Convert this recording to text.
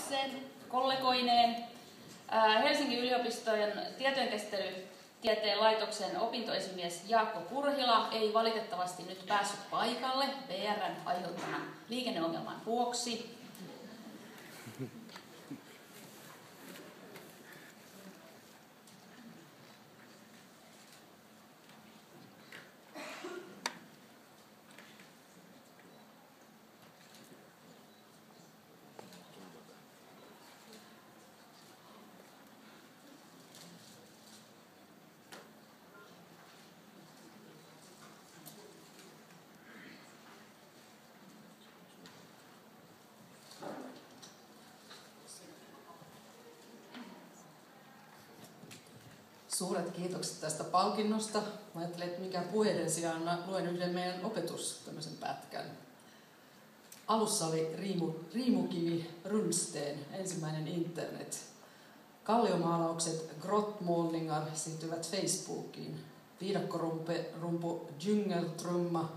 kansseen, kollegoineen. Helsingin yliopiston tietojenkäsittelytieteen laitoksen opintoesimies Jaakko Purhila ei valitettavasti nyt päässyt paikalle VR:n aiheuttaman liikenneongelman vuoksi. Suuret kiitokset tästä palkinnosta. Mä ajattelin, että mikä puheiden sijaan luen yhden meidän tämmöisen pätkän. Alussa oli Riimukivi Rundsteen, ensimmäinen internet. Kalliomaalaukset Grottmålningar siirtyvät Facebookiin. Viidakkorumpu Djungeltrumma